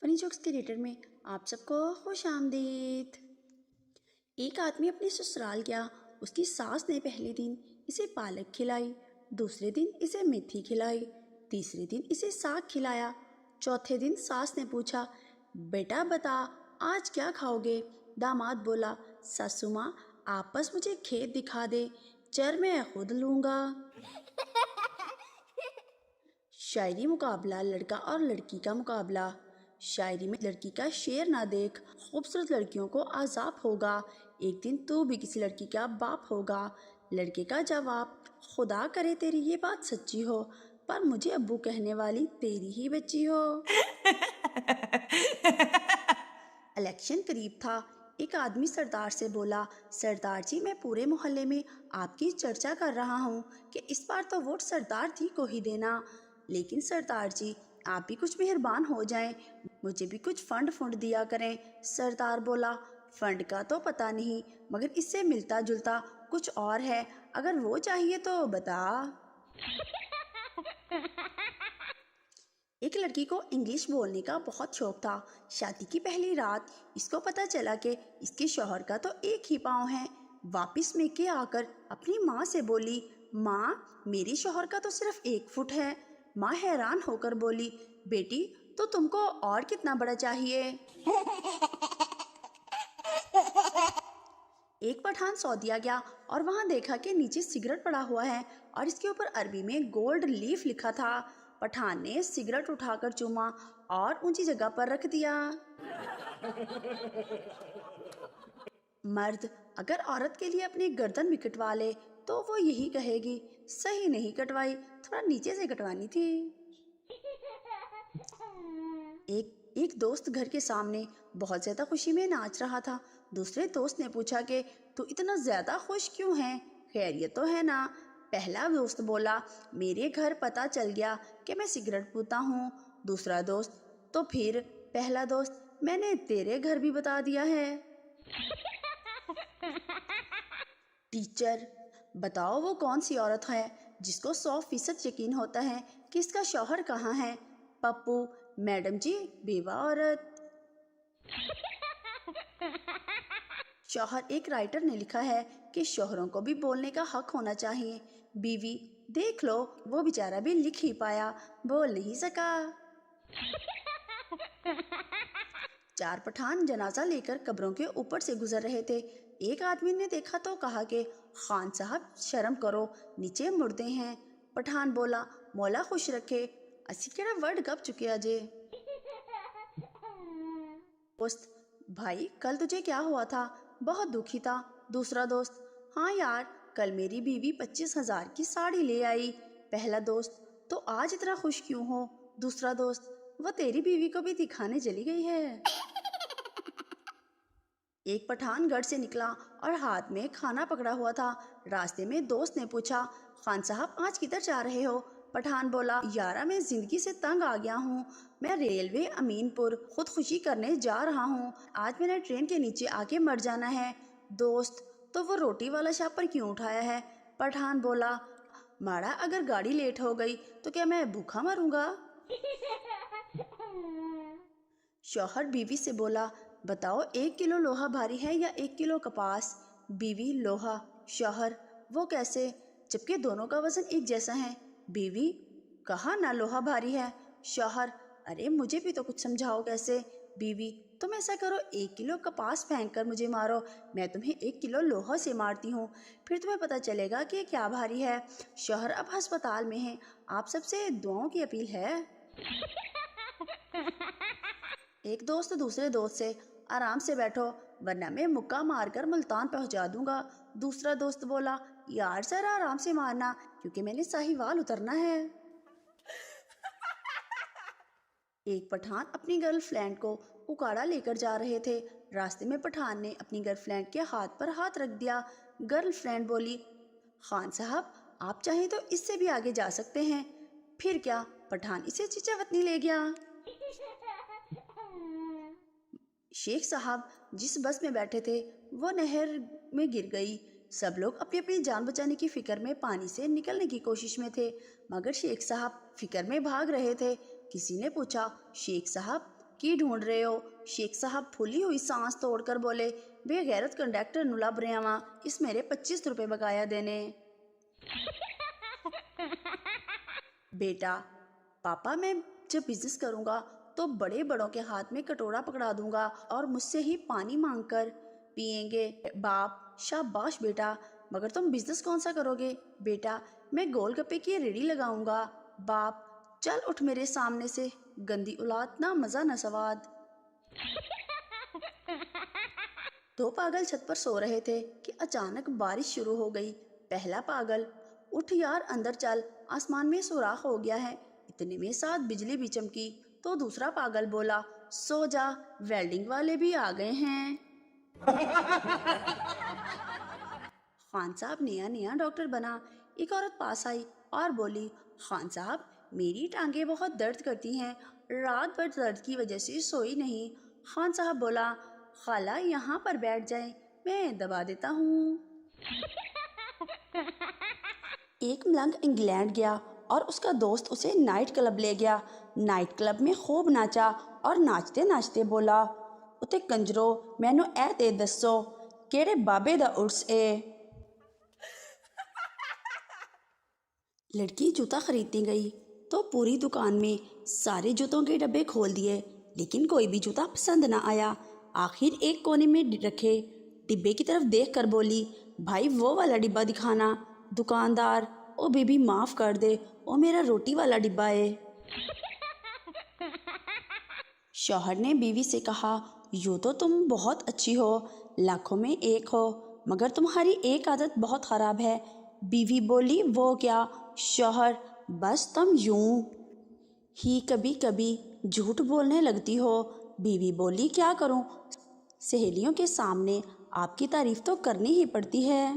فنی jokes creator میں آپ سب کو خوش آمدید۔ ایک آدمی اپنے سسرال گیا۔ اس کی ساس نے پہلے دن اسے پالک کھلائی، دوسرے دن اسے میتھی کھلائی، تیسرے دن اسے ساگ کھلایا۔ چوتھے دن ساس نے پوچھا، بیٹا بتا آج کیا کھاؤ گے؟ داماد بولا، ساسو ماں آپ بس مجھے کھیت دکھا دے، چر میں خود لوں گا۔ شاعری مقابلہ، لڑکا اور لڑکی کا مقابلہ۔ شاعری میں لڑکی کا شعر نہ دیکھ، خوبصورت لڑکیوں کو عذاب ہوگا، ایک دن تو بھی کسی لڑکی کا باپ ہوگا۔ لڑکے کا جواب، خدا کرے تیری یہ بات سچی ہو، پر مجھے ابو کہنے والی تیری ہی بچی ہو۔ الیکشن قریب تھا۔ ایک آدمی سردار سے بولا، سردار جی میں پورے محلے میں آپ کی چرچا کر رہا ہوں کہ اس بار تو ووٹ سردار جی کو ہی دینا، لیکن سردار جی آپ بھی کچھ مہربان ہو جائیں، مجھے بھی کچھ فنڈ دیا کریں۔ سردار بولا، فنڈ کا تو پتہ نہیں، مگر اس سے ملتا جلتا کچھ اور ہے، اگر وہ چاہیے تو بتا۔ ایک لڑکی کو انگلش بولنے کا بہت شوق تھا۔ شادی کی پہلی رات اس کو پتہ چلا کہ اس کے شوہر کا تو ایک ہی پاؤں ہے۔ واپس میکے آ کر اپنی ماں سے بولی، ماں میرے شوہر کا تو صرف 1 فٹ ہے۔ ماں حیران ہو کر بولی، بیٹی تو تم کو اور کتنا بڑا چاہیے؟ ایک پٹھان سعودیہ گیا اور وہاں دیکھا کہ نیچے سگریٹ پڑا ہوا ہے اور اس کے اوپر عربی میں گولڈ لیف لکھا تھا۔ پٹھان نے سگریٹ اٹھا کر چوما اور اونچی جگہ پر رکھ دیا۔ مرد اگر عورت کے لیے اپنی گردن بھی کٹوا لے تو وہ یہی کہے گی، صحیح نہیں کٹوائی، تھوڑا نیچے سے کٹوانی تھی۔ ایک دوست گھر کے سامنے بہت زیادہ خوشی میں ناچ رہا تھا۔ دوسرے دوست نے پوچھا کہ تو اتنا زیادہ خوش کیوں ہے، خیریت تو ہے نا؟ پہلا دوست بولا، میرے گھر پتہ چل گیا کہ میں سگریٹ پیتا ہوں۔ دوسرا دوست، تو پھر؟ پہلا دوست، میں نے تیرے گھر بھی بتا دیا ہے۔ ٹیچر، بتاؤ وہ کون سی عورت ہے جس کو 100% یقین ہوتا ہے کہ اس کا شوہر کہاں ہے؟ پپو، میڈم جی، بیوہ عورت۔ شوہر، ایک رائٹر نے لکھا ہے کہ شوہروں کو بھی بولنے کا حق ہونا چاہیے۔ بیوی، دیکھ لو وہ بیچارہ بھی لکھ ہی پایا، بول نہیں سکا۔ 4 پٹھان جنازہ لے کر قبروں کے اوپر سے گزر رہے تھے۔ ایک آدمی نے دیکھا تو کہا کہ خان صاحب شرم کرو، نیچے مردے ہیں۔ پٹھان بولا، مولا خوش رکھے، اسی کیڑا ورڈ گپ چکے اجے۔ دوست، بھائی کل تجھے کیا ہوا تھا؟ بہت دکھی تھا۔ دوسرا دوست، ہاں یار کل میری بیوی 25,000 کی ساڑی لے آئی۔ پہلا دوست، تو آج اتنا خوش کیوں ہو؟ دوسرا دوست، وہ تیری بیوی کو بھی دکھانے چلی گئی ہے۔ ایک پٹھان گھر سے نکلا اور ہاتھ میں کھانا پکڑا ہوا تھا۔ راستے میں دوست نے پوچھا، خان صاحب آج کدھر جا رہے ہو؟ پٹھان بولا، یارا میں زندگی سے تنگ آ گیا ہوں، میں ریلوے امین پور خودکشی کرنے جا رہا ہوں، آج میں نے ٹرین کے نیچے آ کے مر جانا ہے۔ دوست، تو وہ روٹی والا شاپر کیوں اٹھایا ہے؟ پٹھان بولا، ماڑا اگر گاڑی لیٹ ہو گئی تو کیا میں بھوکا مروں گا؟ شوہر بیوی سے بولا، بتاؤ 1 کلو لوہا بھاری ہے یا 1 کلو کپاس؟ بیوی، لوہا۔ شوہر، وہ کیسے جبکہ دونوں کا وزن ایک جیسا ہے؟ بیوی، کہا نا لوہا بھاری ہے۔ شوہر، ارے مجھے بھی تو کچھ سمجھاؤ کیسے؟ بیوی، تم ایسا کرو 1 کلو کپاس پھینک کر مجھے مارو، میں تمہیں 1 کلو لوہا سے مارتی ہوں، پھر تمہیں پتہ چلے گا کہ کیا بھاری ہے۔ شوہر اب ہسپتال میں ہیں، آپ سب سے دعاؤں کی اپیل ہے۔ ایک دوست دوسرے دوست سے، آرام سے بیٹھو ورنہ میں مکہ مار کر ملتان پہنچا دوں گا۔ دوسرا دوست بولا، یار ذرا آرام سے مارنا کیونکہ میں نے ساہیوال اترنا ہے۔ ایک پٹھان اپنی گرل فرینڈ کو اکاڑا لے کر جا رہے تھے۔ راستے میں پٹھان نے اپنی گرل فرینڈ کے ہاتھ پر ہاتھ رکھ دیا۔ گرل فرینڈ بولی، خان صاحب آپ چاہیں تو اس سے بھی آگے جا سکتے ہیں۔ پھر کیا؟ پٹھان اسے چچا وطنی لے گیا۔ شیخ صاحب جس بس میں بیٹھے تھے وہ نہر میں گر گئی۔ سب لوگ اپنی اپنی جان بچانے کی فکر میں پانی سے نکلنے کی کوشش میں تھے، مگر شیخ صاحب فکر میں بھاگ رہے تھے۔ کسی نے پوچھا، شیخ صاحب کی ڈھونڈ رہے ہو؟ شیخ صاحب پھولی ہوئی سانس توڑ کر بولے، بے غیرت کنڈکٹر نو لب رہے ہاں، اس میرے 25 روپے بقایا دینے۔ بیٹا، پاپا میں جب بزنس کروں گا تو بڑے بڑوں کے ہاتھ میں کٹورا پکڑا دوں گا اور مجھ سے ہی پانی مانگ کر پئیں گے۔ باپ، شاباش بیٹا، مگر تم بزنس کون سا کرو گے؟ بیٹا، میں گول گپے کی ریڑھی لگاؤں گا۔ باپ، چل اٹھ میرے سامنے سے، گندی اولاد، نہ مزہ نہ سواد۔ دو پاگل چھت پر سو رہے تھے کہ اچانک بارش شروع ہو گئی۔ پہلا پاگل، اٹھ یار اندر چل، آسمان میں سوراخ ہو گیا ہے۔ اتنے میں ساتھ بجلی بھی چمکی تو دوسرا پاگل بولا، سو جا، ویلڈنگ والے بھی آ گئے ہیں۔ خان صاحب نیا نیا ڈاکٹر بنا۔ ایک عورت پاس آئی اور بولی، خان صاحب میری ٹانگیں بہت درد کرتی ہیں، رات بھر درد کی وجہ سے سوئی نہیں۔ خان صاحب بولا، خالہ یہاں پر بیٹھ جائیں، میں دبا دیتا ہوں۔ ایک ملنگ انگلینڈ گیا اور اس کا دوست اسے نائٹ کلب لے گیا۔ نائٹ کلب میں خوب ناچا اور ناچتے ناچتے بولا، اتے کنجرو مینو اے تے دسو کیڑے بابے دا عرس اے۔ لڑکی جوتا خریدنے گئی تو پوری دکان میں سارے جوتوں کے ڈبے کھول دیے، لیکن کوئی بھی جوتا پسند نہ آیا۔ آخر ایک کونے میں رکھے ڈبے کی طرف دیکھ کر بولی، بھائی وہ والا ڈبہ دکھانا۔ دکاندار، او بیبی معاف کر دے، او میرا روٹی والا ڈبہ ہے۔ شوہر نے بیوی سے کہا، یوں تو تم بہت اچھی ہو، لاکھوں میں ایک ہو، مگر تمہاری ایک عادت بہت خراب ہے۔ بیوی بولی، وہ کیا؟ شوہر، بس تم یوں ہی کبھی کبھی جھوٹ بولنے لگتی ہو۔ بیوی بولی، کیا کروں؟ سہیلیوں کے سامنے آپ کی تعریف تو کرنی ہی پڑتی ہے۔